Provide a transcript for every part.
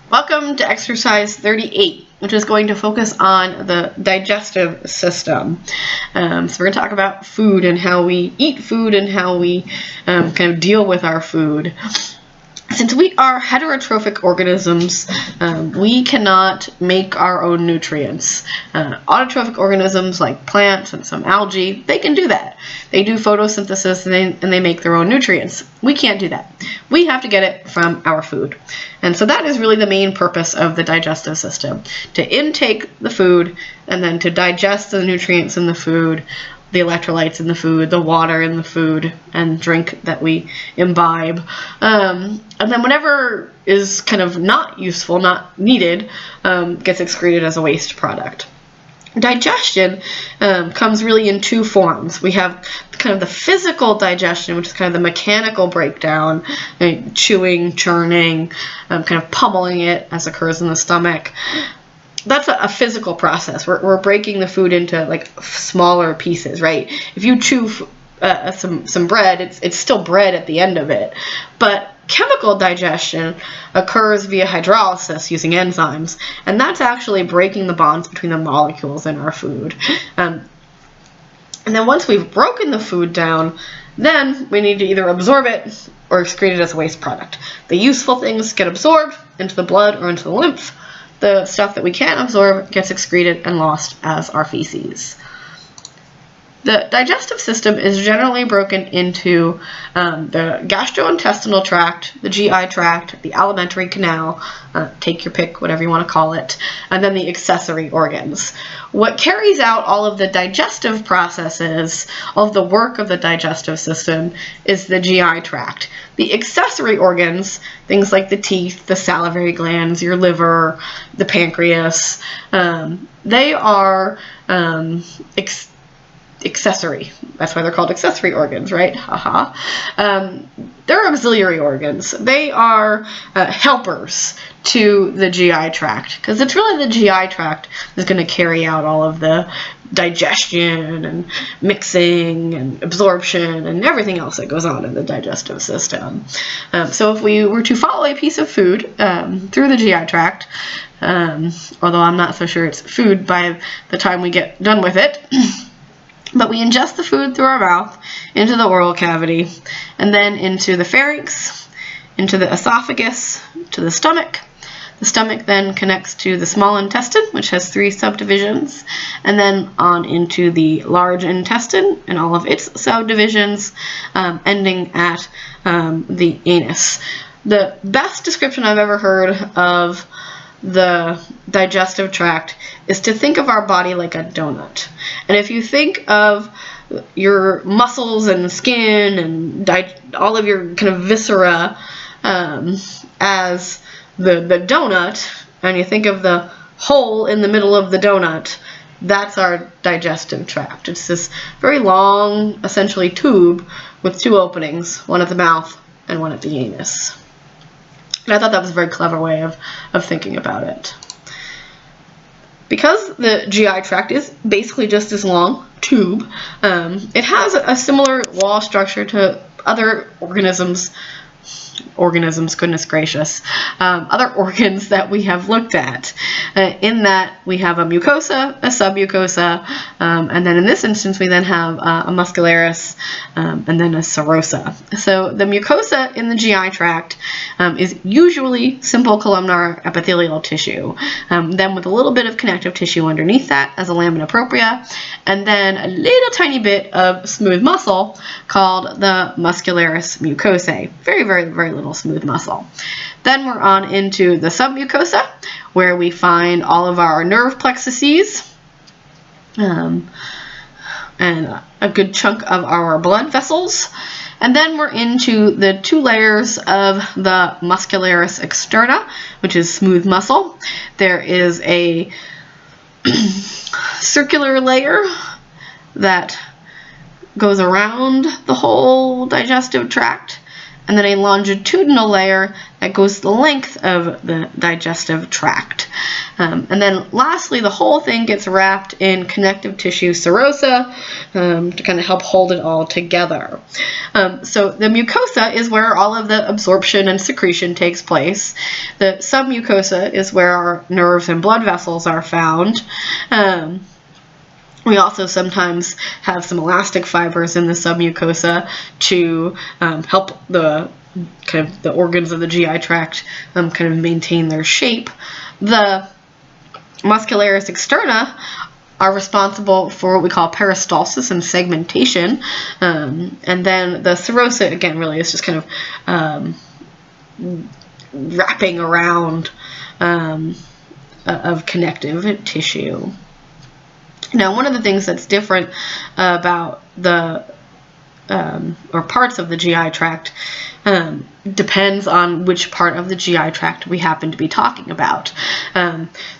Welcome to exercise 38, which is going to focus on the digestive system. So we're going to talk about food and how we eat food and how we kind of deal with our food. Since we are heterotrophic organisms, we cannot make our own nutrients. Autotrophic organisms like plants and some algae, they can do that. They do photosynthesis and they make their own nutrients. We can't do that. We have to get it from our food. And so that is really the main purpose of the digestive system, to intake the food and then to digest the nutrients in the food, the electrolytes in the food, the water in the food, and drink that we imbibe. And then whatever is kind of not useful, not needed, gets excreted as a waste product. Digestion comes really in two forms. We have kind of the physical digestion, which is kind of the mechanical breakdown, chewing, churning, kind of pummeling it as occurs in the stomach. That's a physical process. We're breaking the food into like smaller pieces, right? If you chew some bread, it's still bread at the end of it. But chemical digestion occurs via hydrolysis using enzymes, and that's actually breaking the bonds between the molecules in our food. And then once we've broken the food down, then we need to either absorb it or excrete it as a waste product. The useful things get absorbed into the blood or into the lymph. The stuff that we can't absorb gets excreted and lost as our feces. The digestive system is generally broken into the gastrointestinal tract, the GI tract, the alimentary canal, take your pick, whatever you want to call it, and then the accessory organs. What carries out all of the digestive processes, all of the work of the digestive system, is the GI tract. The accessory organs, things like the teeth, the salivary glands, your liver, the pancreas, they are accessory. That's why they're called accessory organs, right? Haha. They're auxiliary organs. They are helpers to the GI tract, because it's really the GI tract that's going to carry out all of the digestion and mixing and absorption and everything else that goes on in the digestive system. So if we were to follow a piece of food through the GI tract, although I'm not so sure it's food by the time we get done with it, but we ingest the food through our mouth into the oral cavity, and then into the pharynx, into the esophagus, to the stomach. The stomach then connects to the small intestine, which has 3 subdivisions, and then on into the large intestine and all of its subdivisions, ending at the anus. The best description I've ever heard of the digestive tract is to think of our body like a donut. And if you think of your muscles and skin and all of your kind of viscera as the donut, and you think of the hole in the middle of the donut, that's our digestive tract. It's this very long, essentially tube with 2 openings, one at the mouth and one at the anus. And I thought that was a very clever way of thinking about it. Because the GI tract is basically just this long tube, it has a similar wall structure to other organisms, goodness gracious, other organs that we have looked at, in that we have a mucosa, a submucosa, and then in this instance we then have a muscularis, and then a serosa. So the mucosa in the GI tract is usually simple columnar epithelial tissue, then with a little bit of connective tissue underneath that as a lamina propria, and then a little tiny bit of smooth muscle called the muscularis mucosae. Very, very, very little smooth muscle. Then we're on into the submucosa, where we find all of our nerve plexuses, and a good chunk of our blood vessels. And then we're into the 2 layers of the muscularis externa, which is smooth muscle. There is a circular layer that goes around the whole digestive tract, and then a longitudinal layer that goes the length of the digestive tract. And then lastly, the whole thing gets wrapped in connective tissue serosa to kind of help hold it all together. So the mucosa is where all of the absorption and secretion takes place. The submucosa is where our nerves and blood vessels are found. We also sometimes have some elastic fibers in the submucosa to help the kind of the organs of the GI tract kind of maintain their shape. The muscularis externa are responsible for what we call peristalsis and segmentation, and then the serosa, again, really is just kind of wrapping around of connective tissue. Now, one of the things that's different about the or parts of the GI tract depends on which part of the GI tract we happen to be talking about.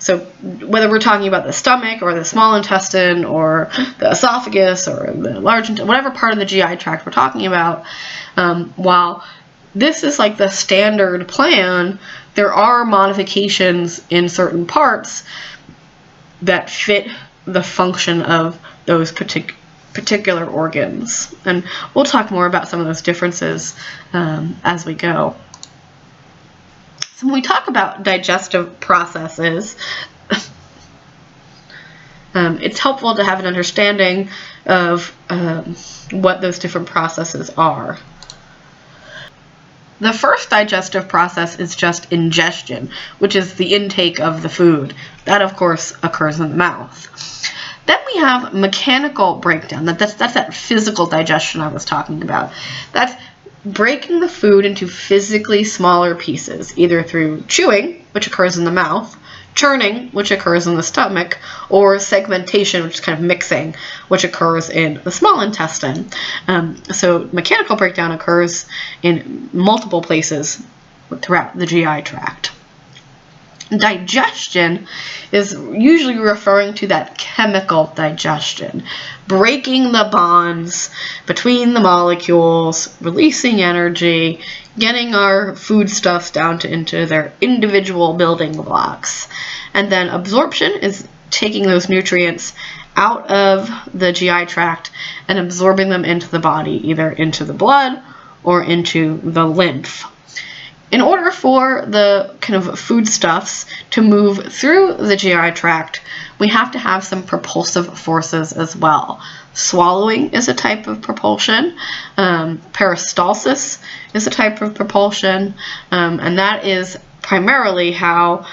So whether we're talking about the stomach or the small intestine or the esophagus or the large intestine, whatever part of the GI tract we're talking about, while this is like the standard plan, there are modifications in certain parts that fit the function of those particular organs. And we'll talk more about some of those differences as we go. So when we talk about digestive processes, it's helpful to have an understanding of what those different processes are. The first digestive process is just ingestion, which is the intake of the food. That, of course, occurs in the mouth. Then we have mechanical breakdown. That's that physical digestion I was talking about. That's breaking the food into physically smaller pieces, either through chewing, which occurs in the mouth, churning, which occurs in the stomach, or segmentation, which is kind of mixing, which occurs in the small intestine. So mechanical breakdown occurs in multiple places throughout the GI tract. Digestion is usually referring to that chemical digestion, breaking the bonds between the molecules, releasing energy, getting our foodstuffs down into their individual building blocks. And then absorption is taking those nutrients out of the GI tract and absorbing them into the body, either into the blood or into the lymph. In order for the kind of foodstuffs to move through the GI tract, we have to have some propulsive forces as well. Swallowing is a type of propulsion. Peristalsis is a type of propulsion, and that is primarily how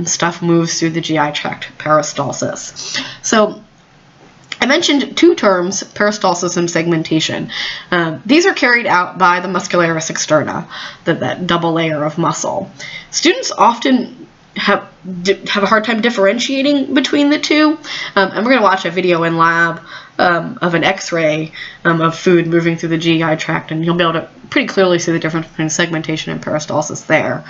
stuff moves through the GI tract, peristalsis. So I mentioned two terms, peristalsis and segmentation. These are carried out by the muscularis externa, that double layer of muscle. Students often have a hard time differentiating between the two, and we're going to watch a video in lab of an x-ray of food moving through the GI tract, and you'll be able to pretty clearly see the difference between segmentation and peristalsis there.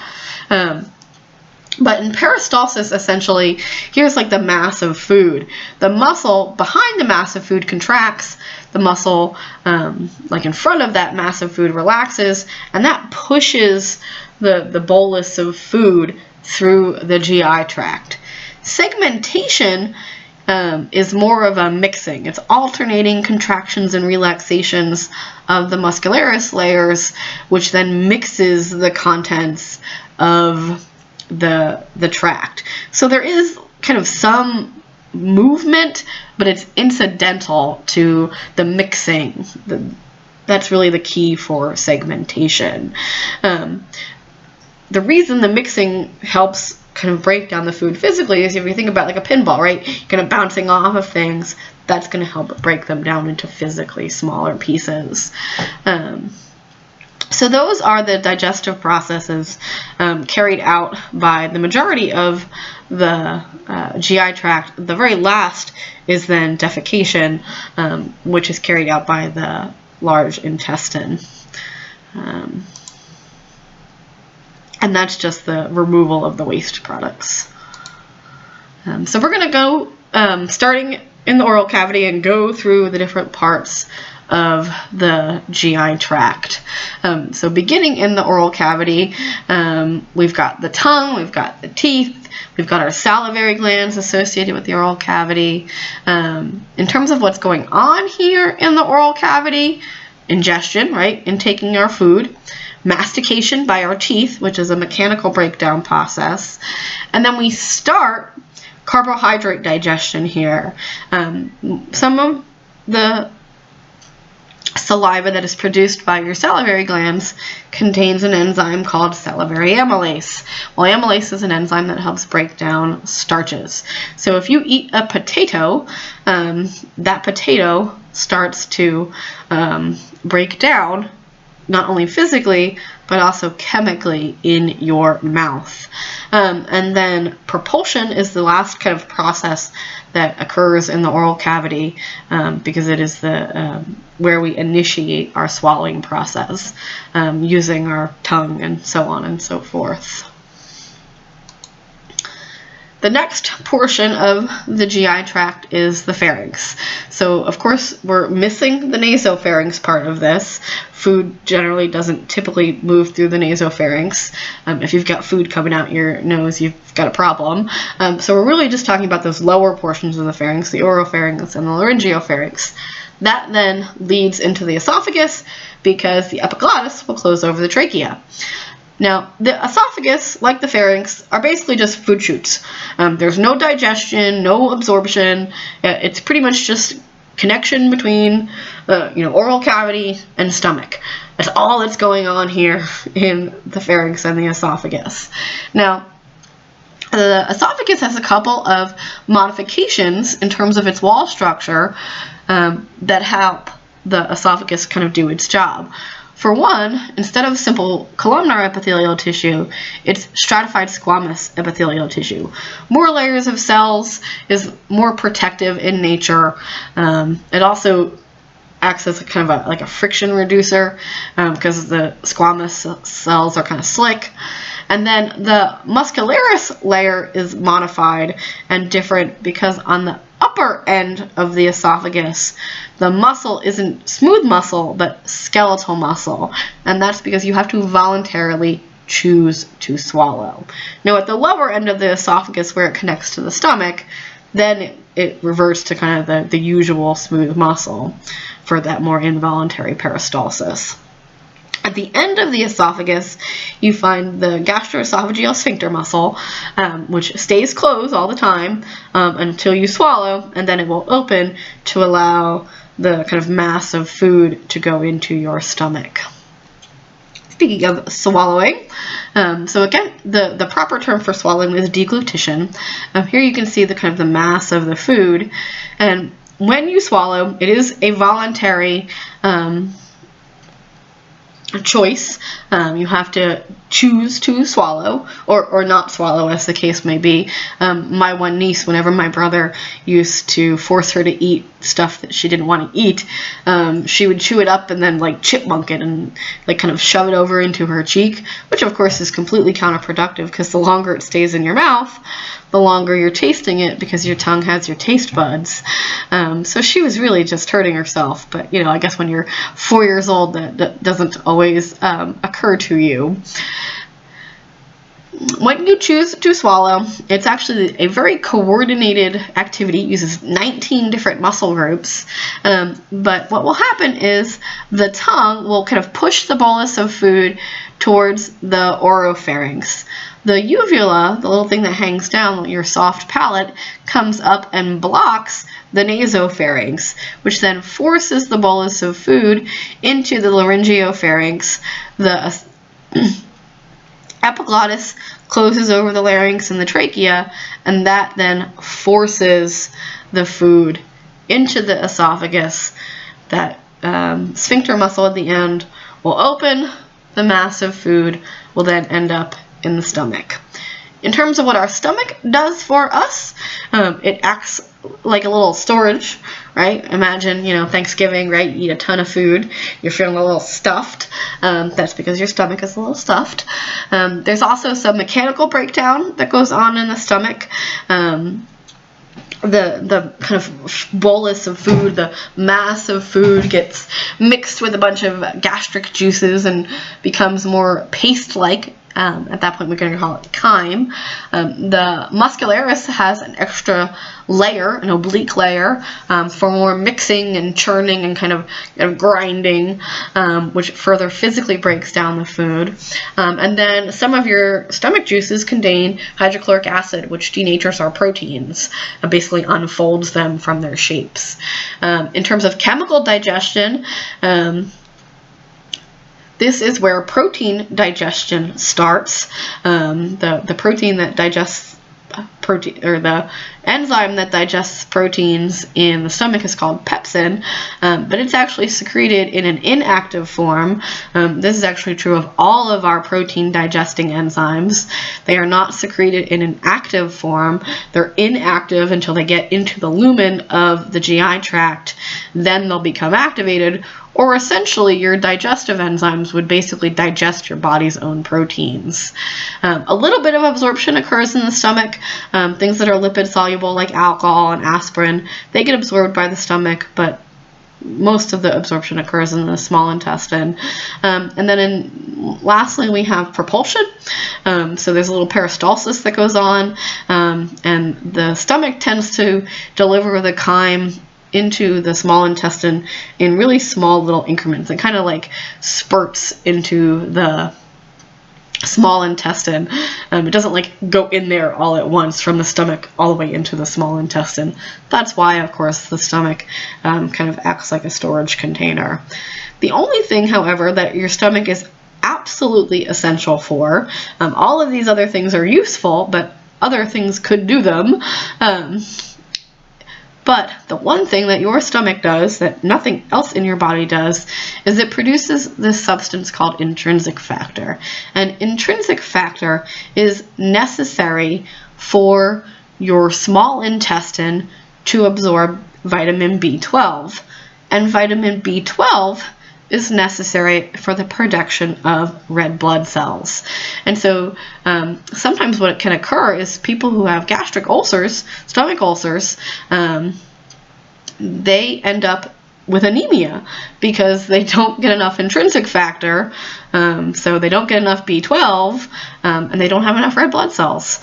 But in peristalsis, essentially, here's like the mass of food. The muscle behind the mass of food contracts, the muscle like in front of that mass of food relaxes, and that pushes the bolus of food through the GI tract. Segmentation is more of a mixing. It's alternating contractions and relaxations of the muscularis layers, which then mixes the contents of the tract. So there is kind of some movement, but it's incidental to the mixing. That's really the key for segmentation. The reason the mixing helps kind of break down the food physically is if you think about like a pinball, right? Kind of bouncing off of things, that's going to help break them down into physically smaller pieces. So those are the digestive processes carried out by the majority of the GI tract. The very last is then defecation, which is carried out by the large intestine. And that's just the removal of the waste products. So we're going to go starting in the oral cavity and go through the different parts of the GI tract. So beginning in the oral cavity, we've got the tongue, we've got the teeth, we've got our salivary glands associated with the oral cavity. In terms of what's going on here in the oral cavity, ingestion, right, intaking our food, mastication by our teeth, which is a mechanical breakdown process, and then we start carbohydrate digestion here. Some of the saliva that is produced by your salivary glands contains an enzyme called salivary amylase. Well, amylase is an enzyme that helps break down starches. So if you eat a potato, that potato starts to break down not only physically, but also chemically in your mouth. And then propulsion is the last kind of process that occurs in the oral cavity, because it is the where we initiate our swallowing process, using our tongue and so on and so forth. The next portion of the GI tract is the pharynx. So of course we're missing the nasopharynx part of this. Food generally doesn't typically move through the nasopharynx. If you've got food coming out your nose, you've got a problem. So we're really just talking about those lower portions of the pharynx, the oropharynx and the laryngopharynx. That then leads into the esophagus because the epiglottis will close over the trachea. Now, the esophagus, like the pharynx, are basically just food chutes. There's no digestion, no absorption. It's pretty much just connection between oral cavity and stomach. That's all that's going on here in the pharynx and the esophagus. Now, the esophagus has a couple of modifications in terms of its wall structure that help the esophagus kind of do its job. For one, instead of simple columnar epithelial tissue, it's stratified squamous epithelial tissue. More layers of cells is more protective in nature. It also acts as a kind of like a friction reducer because the squamous cells are kind of slick. And then the muscularis layer is modified and different because on the upper end of the esophagus, the muscle isn't smooth muscle, but skeletal muscle. And that's because you have to voluntarily choose to swallow. Now at the lower end of the esophagus where it connects to the stomach, then it reverts to kind of the usual smooth muscle for that more involuntary peristalsis. At the end of the esophagus, you find the gastroesophageal sphincter muscle, which stays closed all the time until you swallow, and then it will open to allow the kind of mass of food to go into your stomach. Speaking of swallowing, so again, the proper term for swallowing is deglutition. Here you can see the kind of the mass of the food, and when you swallow, it is a voluntary choice. You have to choose to swallow or not swallow, as the case may be. My one niece, whenever my brother used to force her to eat stuff that she didn't want to eat, she would chew it up and then like chipmunk it and like kind of shove it over into her cheek, which of course is completely counterproductive because the longer it stays in your mouth, the longer you're tasting it because your tongue has your taste buds. So she was really just hurting herself. But I guess when you're 4 years old, that doesn't always occur to you. When you choose to swallow, it's actually a very coordinated activity. It uses 19 different muscle groups. But what will happen is the tongue will kind of push the bolus of food towards the oropharynx. The uvula, the little thing that hangs down your soft palate, comes up and blocks the nasopharynx, which then forces the bolus of food into the laryngopharynx. The epiglottis closes over the larynx and the trachea, and that then forces the food into the esophagus. That sphincter muscle at the end will open, the mass of food will then end up in the stomach. In terms of what our stomach does for us, it acts like a little storage, right? Imagine, Thanksgiving, right? You eat a ton of food, you're feeling a little stuffed. That's because your stomach is a little stuffed. There's also some mechanical breakdown that goes on in the stomach. the kind of bolus of food, the mass of food gets mixed with a bunch of gastric juices and becomes more paste-like. At that point, we're going to call it chyme. The muscularis has an extra layer, an oblique layer, for more mixing and churning and kind of grinding, which further physically breaks down the food. And then some of your stomach juices contain hydrochloric acid, which denatures our proteins, basically unfolds them from their shapes. In terms of chemical digestion, this is where protein digestion starts. The protein that digests protein, or the enzyme that digests proteins in the stomach, is called pepsin, but it's actually secreted in an inactive form. This is actually true of all of our protein digesting enzymes. They are not secreted in an active form. They're inactive until they get into the lumen of the GI tract. Then they'll become activated, or essentially your digestive enzymes would basically digest your body's own proteins. A little bit of absorption occurs in the stomach. Things that are lipid soluble like alcohol and aspirin, they get absorbed by the stomach, but most of the absorption occurs in the small intestine. And then lastly, we have propulsion. So there's a little peristalsis that goes on, and the stomach tends to deliver the chyme into the small intestine in really small little increments. It kind of like spurts into the small intestine. It doesn't like go in there all at once from the stomach all the way into the small intestine. That's why, of course, the stomach kind of acts like a storage container. The only thing, however, that your stomach is absolutely essential for, all of these other things are useful, but other things could do them. But the one thing that your stomach does that nothing else in your body does is it produces this substance called intrinsic factor. And intrinsic factor is necessary for your small intestine to absorb vitamin B12. And vitamin B12 is necessary for the production of red blood cells. And so sometimes what can occur is people who have gastric ulcers, stomach ulcers, they end up with anemia because they don't get enough intrinsic factor, so they don't get enough B12, and they don't have enough red blood cells.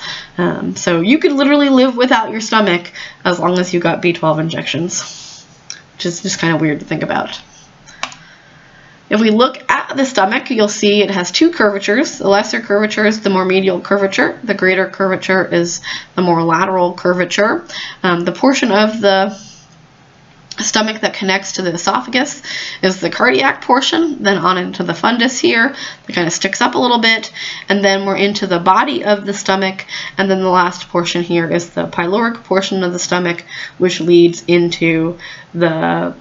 So you could literally live without your stomach as long as you got B12 injections, which is just kind of weird to think about. If we look at the stomach, you'll see it has two curvatures. The lesser curvature is the more medial curvature. The greater curvature is the more lateral curvature. The portion of the stomach that connects to the esophagus is the cardiac portion, then on into the fundus here. It kind of sticks up a little bit, and then we're into the body of the stomach, and then the last portion here is the pyloric portion of the stomach, which leads into the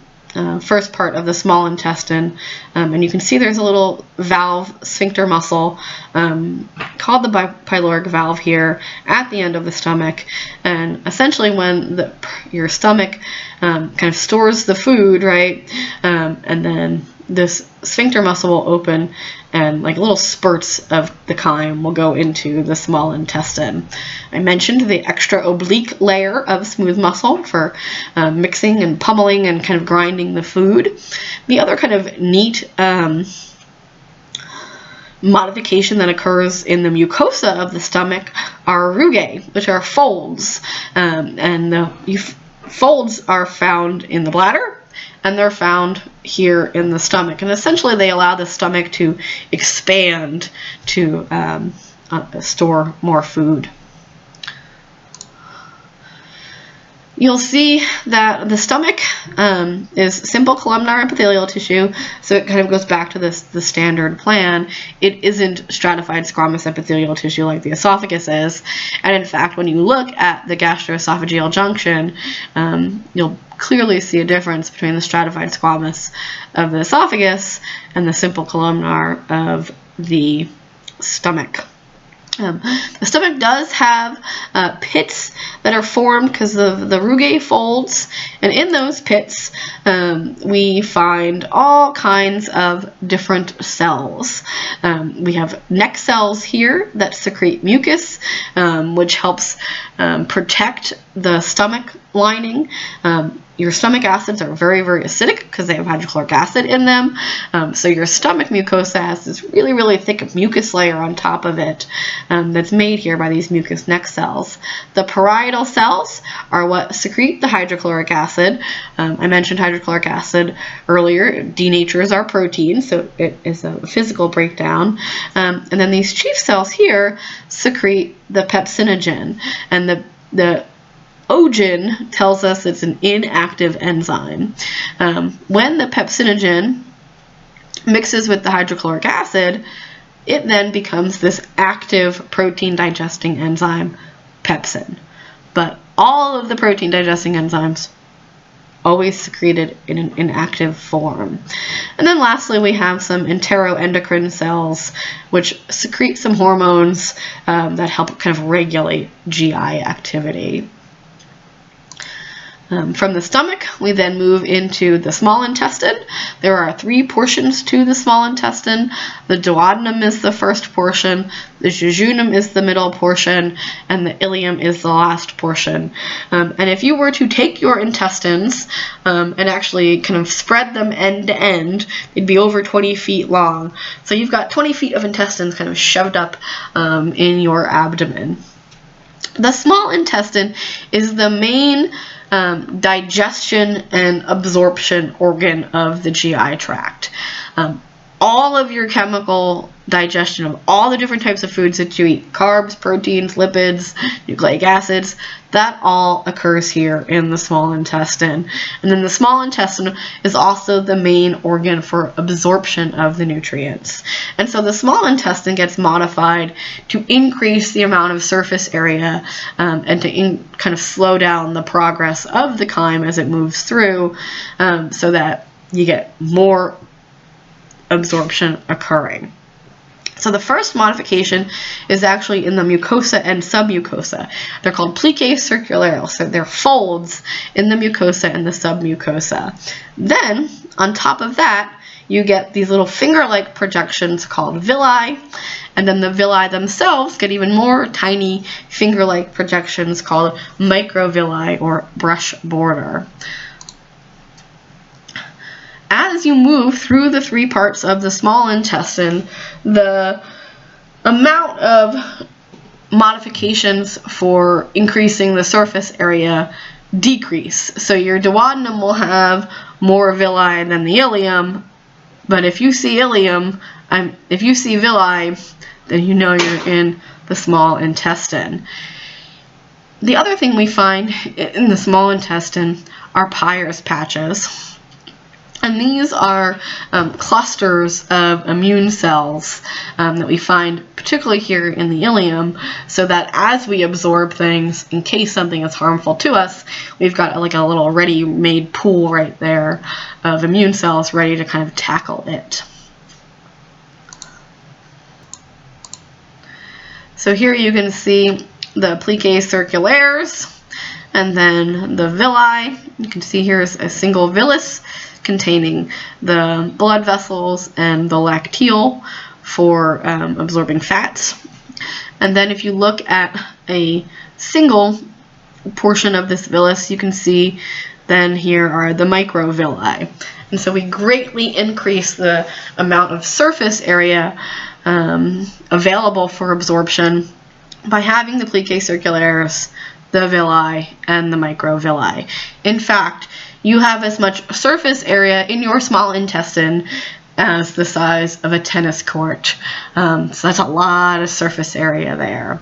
first part of the small intestine, and you can see there's a little valve, sphincter muscle, called the pyloric valve here at the end of the stomach. And essentially when your stomach kind of stores the food, right, and then this sphincter muscle will open and like little spurts of the chyme will go into the small intestine. I mentioned the extra oblique layer of smooth muscle for mixing and pummeling and kind of grinding the food. The other kind of neat modification that occurs in the mucosa of the stomach are rugae, which are folds, and the folds are found in the bladder, and they're found here in the stomach. And essentially they allow the stomach to expand to store more food. You'll see that the stomach is simple columnar epithelial tissue, so it kind of goes back to the standard plan. It isn't stratified squamous epithelial tissue like the esophagus is. And in fact, when you look at the gastroesophageal junction, you'll clearly see a difference between the stratified squamous of the esophagus and the simple columnar of the stomach. The stomach does have pits that are formed because of the rugae folds, and in those pits we find all kinds of different cells. We have neck cells here that secrete mucus, which helps protect the stomach lining. Your stomach acids are very, very acidic because they have hydrochloric acid in them. So your stomach mucosa has this really, really thick mucus layer on top of it that's made here by these mucus neck cells. The parietal cells are what secrete the hydrochloric acid. I mentioned hydrochloric acid earlier. Denatures our protein, so it is a physical breakdown. And then these chief cells here secrete the pepsinogen, and the ogen tells us it's an inactive enzyme. When the pepsinogen mixes with the hydrochloric acid, it then becomes this active protein digesting enzyme, pepsin. But all of the protein digesting enzymes always secreted in an inactive form. And then lastly, we have some enteroendocrine cells, which secrete some hormones that help kind of regulate GI activity. From the stomach, we then move into the small intestine. There are 3 portions to the small intestine. The duodenum is the first portion, the jejunum is the middle portion, and the ileum is the last portion. And if you were to take your intestines and actually kind of spread them end to end, they'd be over 20 feet long. So you've got 20 feet of intestines kind of shoved up in your abdomen. The small intestine is the main digestion and absorption organ of the GI tract. All of your chemical digestion of all the different types of foods that you eat, carbs, proteins, lipids, nucleic acids, that all occurs here in the small intestine. And then the small intestine is also the main organ for absorption of the nutrients. And so the small intestine gets modified to increase the amount of surface area and to kind of slow down the progress of the chyme as it moves through so that you get more absorption occurring. So the first modification is actually in the mucosa and submucosa. They're called plicae circulares, so they're folds in the mucosa and the submucosa. Then, on top of that, you get these little finger-like projections called villi, and then the villi themselves get even more tiny finger-like projections called microvilli or brush border. As you move through the 3 parts of the small intestine, the amount of modifications for increasing the surface area decrease. So your duodenum will have more villi than the ileum, but if you see villi, then you know you're in the small intestine. The other thing we find in the small intestine are Peyer's patches. And these are clusters of immune cells that we find particularly here in the ileum, so that as we absorb things, in case something is harmful to us, we've got like a little ready-made pool right there of immune cells ready to kind of tackle it. So here you can see the plicae circulares, and then the villi. You can see here is a single villus containing the blood vessels and the lacteal for absorbing fats. And then if you look at a single portion of this villus, you can see then here are the microvilli. And so we greatly increase the amount of surface area available for absorption by having the plicae circulares, the villi, and the microvilli. In fact, you have as much surface area in your small intestine as the size of a tennis court. So that's a lot of surface area there.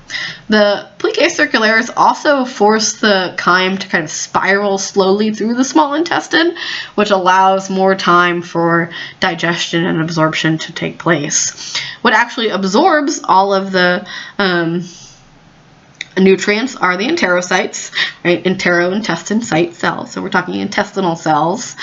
The plicae circulares also force the chyme to kind of spiral slowly through the small intestine, which allows more time for digestion and absorption to take place. What actually absorbs all of the nutrients are the enterocytes, right? Enterointestine site cells. So we're talking intestinal cells.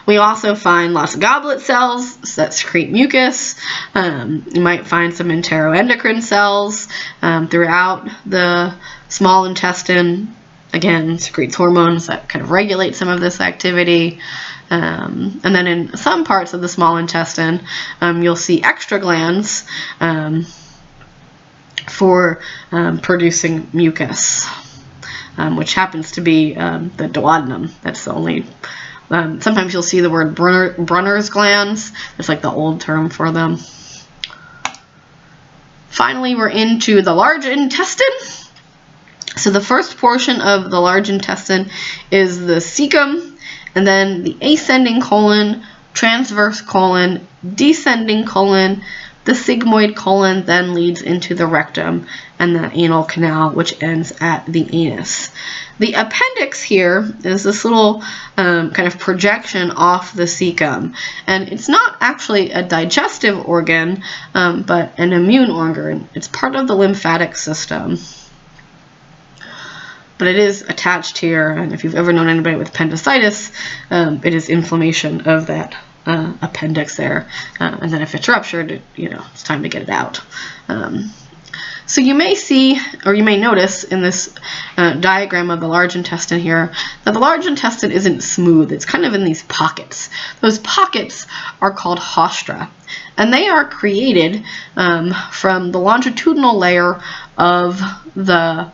We also find lots of goblet cells that secrete mucus. You might find some enteroendocrine cells throughout the small intestine. Again, secretes hormones that kind of regulate some of this activity. And then in some parts of the small intestine, you'll see extra glands for producing mucus, which happens to be the duodenum. That's the only. Sometimes you'll see the word Brunner's glands. It's like the old term for them. Finally, we're into the large intestine. So the first portion of the large intestine is the cecum, and then the ascending colon, transverse colon, descending colon. The sigmoid colon then leads into the rectum and the anal canal, which ends at the anus. The appendix here is this little kind of projection off the cecum, and it's not actually a digestive organ, but an immune organ. It's part of the lymphatic system. But it is attached here, and if you've ever known anybody with appendicitis, it is inflammation of that appendix there, and then if it's ruptured, it's time to get it out. So you may see, or you may notice in this diagram of the large intestine here, that the large intestine isn't smooth. It's kind of in these pockets. Those pockets are called haustra, and they are created from the longitudinal layer of the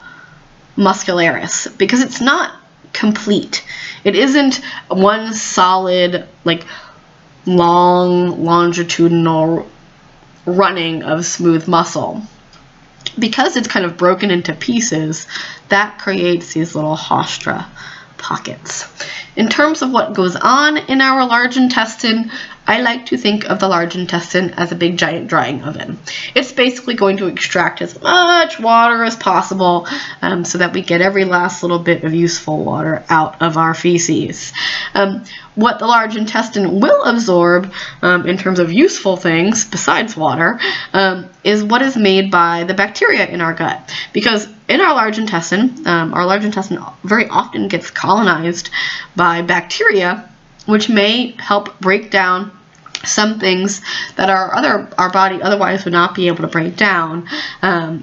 muscularis, because it's not complete. It isn't one solid, long longitudinal running of smooth muscle. Because it's kind of broken into pieces, that creates these little haustra pockets. In terms of what goes on in our large intestine, I like to think of the large intestine as a big giant drying oven. It's basically going to extract as much water as possible so that we get every last little bit of useful water out of our feces. What the large intestine will absorb in terms of useful things besides water is what is made by the bacteria in our gut. Because in our large intestine very often gets colonized by bacteria, which may help break down some things that our body otherwise would not be able to break down.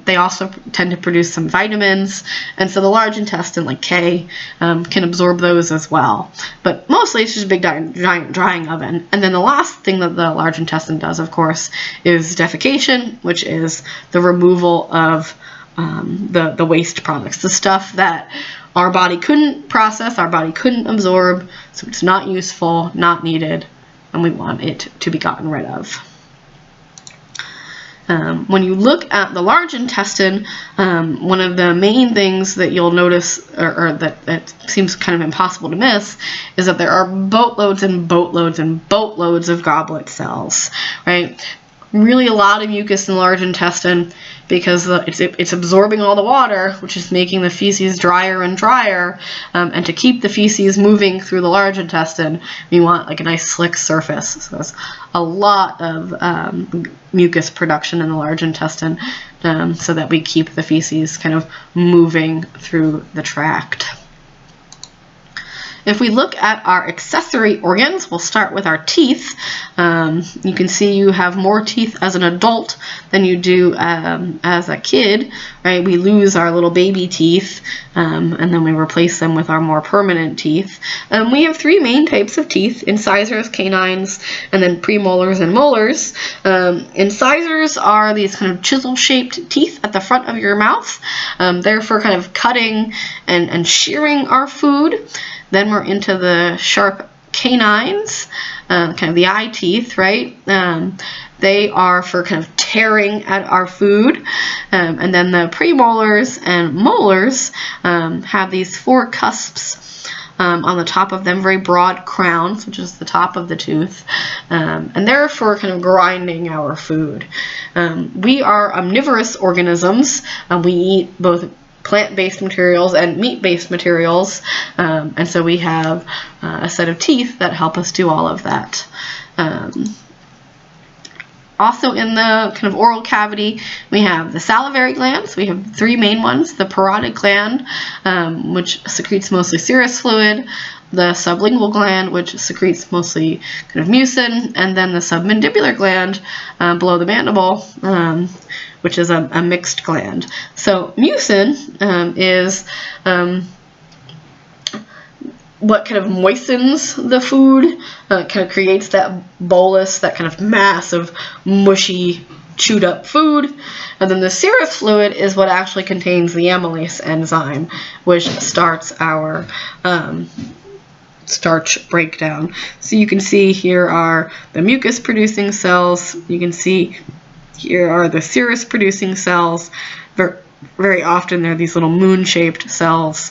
They also tend to produce some vitamins, and so the large intestine, like K, can absorb those as well. But mostly it's just a big giant drying oven. And then the last thing that the large intestine does, of course, is defecation, which is the removal of the waste products, the stuff that our body couldn't process, our body couldn't absorb, so it's not useful, not needed, and we want it to be gotten rid of. When you look at the large intestine, one of the main things that you'll notice, or that seems kind of impossible to miss, is that there are boatloads and boatloads and boatloads of goblet cells, right? Really a lot of mucus in the large intestine because it's absorbing all the water, which is making the feces drier and drier. And to keep the feces moving through the large intestine, we want a nice slick surface. So there's a lot of mucus production in the large intestine so that we keep the feces kind of moving through the tract. If we look at our accessory organs, we'll start with our teeth. You can see you have more teeth as an adult than you do as a kid, right? We lose our little baby teeth, and then we replace them with our more permanent teeth. We have three main types of teeth: incisors, canines, and then premolars and molars. Incisors are these kind of chisel-shaped teeth at the front of your mouth. They're for kind of cutting and shearing our food. Then we're into the sharp canines, kind of the eye teeth, right? They are for kind of tearing at our food. And then the premolars and molars have these four cusps on the top of them, very broad crowns, which is the top of the tooth. And they're for kind of grinding our food. We are omnivorous organisms. We eat both plant-based materials and meat-based materials, and so we have a set of teeth that help us do all of that. Also in the kind of oral cavity, we have the salivary glands. We have three main ones: the parotid gland, which secretes mostly serous fluid, the sublingual gland, which secretes mostly kind of mucin, and then the submandibular gland below the mandible, which is a mixed gland. So mucin is what kind of moistens the food, kind of creates that bolus, that kind of mass of mushy, chewed up food. And then the serous fluid is what actually contains the amylase enzyme, which starts our starch breakdown. So you can see here are the mucus producing cells. You can see here are the serous producing cells. Very often they're these little moon-shaped cells,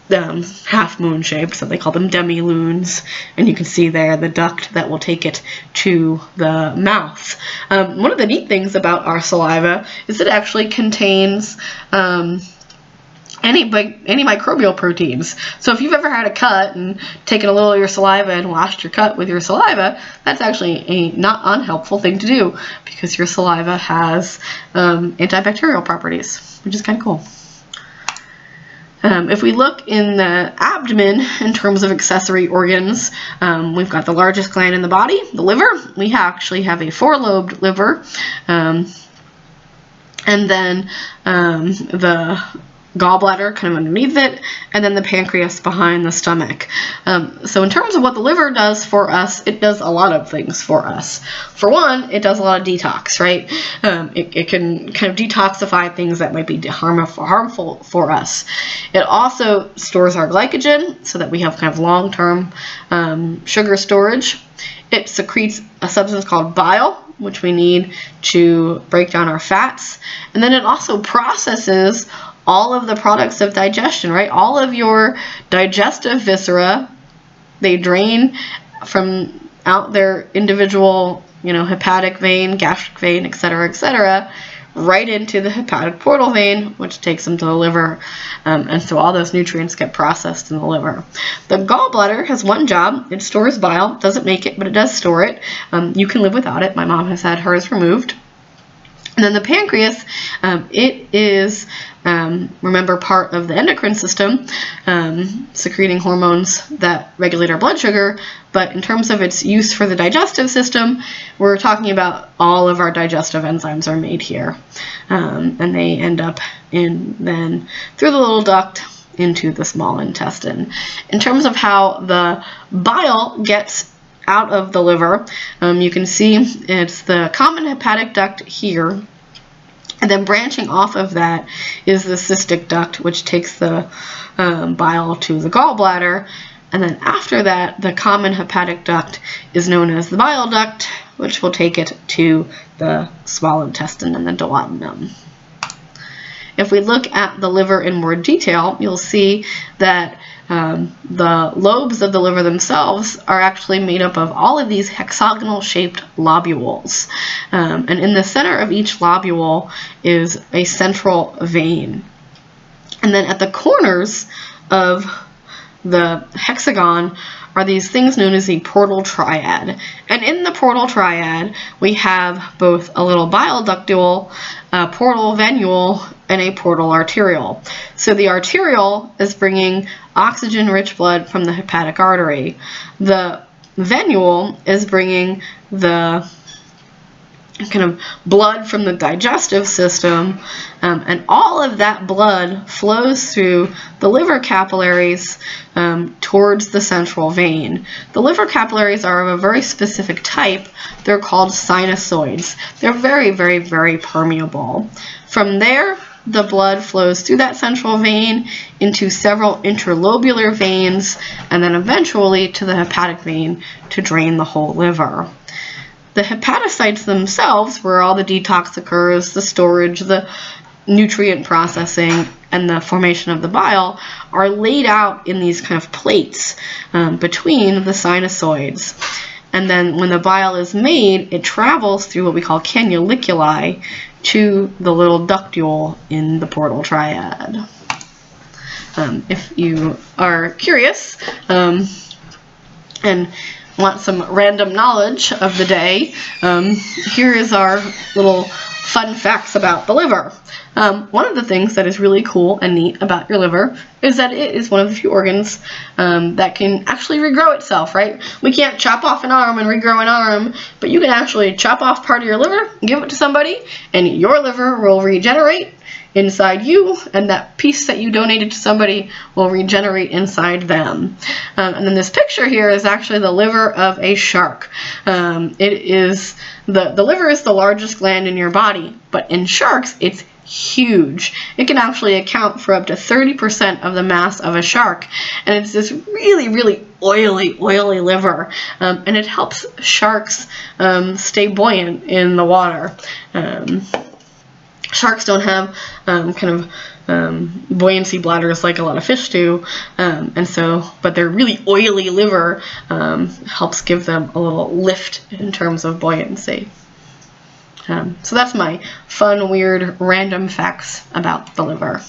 half moon shaped, so they call them demi-lunes, and you can see there the duct that will take it to the mouth. One of the neat things about our saliva is it actually contains antimicrobial proteins. So if you've ever had a cut and taken a little of your saliva and washed your cut with your saliva, that's actually a not unhelpful thing to do, because your saliva has antibacterial properties, which is kind of cool. If we look in the abdomen in terms of accessory organs, we've got the largest gland in the body, the liver. We actually have a 4-lobed liver, and then the gallbladder kind of underneath it, and then the pancreas behind the stomach. So in terms of what the liver does for us, it does a lot of things for us. For one, it does a lot of detox, right? It can kind of detoxify things that might be harmful for us. It also stores our glycogen so that we have kind of long-term sugar storage. It secretes a substance called bile, which we need to break down our fats. And then it also processes all of the products of digestion, right? All of your digestive viscera, they drain from out their individual, hepatic vein, gastric vein, etc., right into the hepatic portal vein, which takes them to the liver. And so all those nutrients get processed in the liver. The gallbladder has one job. It stores bile. Doesn't make it, but it does store it. You can live without it. My mom has had hers removed. And then the pancreas, it is, remember, part of the endocrine system, secreting hormones that regulate our blood sugar. But in terms of its use for the digestive system, we're talking about all of our digestive enzymes are made here. And they end up then through the little duct into the small intestine. In terms of how the bile gets out of the liver, you can see it's the common hepatic duct here, and then branching off of that is the cystic duct, which takes the bile to the gallbladder, and then after that the common hepatic duct is known as the bile duct, which will take it to the small intestine and the duodenum. If we look at the liver in more detail, you'll see that the lobes of the liver themselves are actually made up of all of these hexagonal shaped lobules. And in the center of each lobule is a central vein. And then at the corners of the hexagon are these things known as the portal triad. And in the portal triad, we have both a little bile ductule, a portal venule, and a portal arteriole. So the arteriole is bringing oxygen-rich blood from the hepatic artery. The venule is bringing the kind of blood from the digestive system, and all of that blood flows through the liver capillaries towards the central vein. The liver capillaries are of a very specific type. They're called sinusoids. They're very, very, very permeable. From there, the blood flows through that central vein into several interlobular veins, and then eventually to the hepatic vein to drain the whole liver. The hepatocytes themselves, where all the detox occurs, the storage, the nutrient processing, and the formation of the bile, are laid out in these kind of plates between the sinusoids. And then when the bile is made, it travels through what we call canaliculi to the little ductule in the portal triad. If you are curious, and want some random knowledge of the day, here is our little fun facts about the liver. One of the things that is really cool and neat about your liver is that it is one of the few organs that can actually regrow itself, right? We can't chop off an arm and regrow an arm, but you can actually chop off part of your liver, give it to somebody, and your liver will regenerate inside you, and that piece that you donated to somebody will regenerate inside them. And then this picture here is actually the liver of a shark. It is the liver is the largest gland in your body, but in sharks it's huge. It can actually account for up to 30% of the mass of a shark, and it's this really, really oily liver, and it helps sharks stay buoyant in the water. Sharks don't have buoyancy bladders like a lot of fish do, but their really oily liver helps give them a little lift in terms of buoyancy. So that's my fun, weird, random facts about the liver.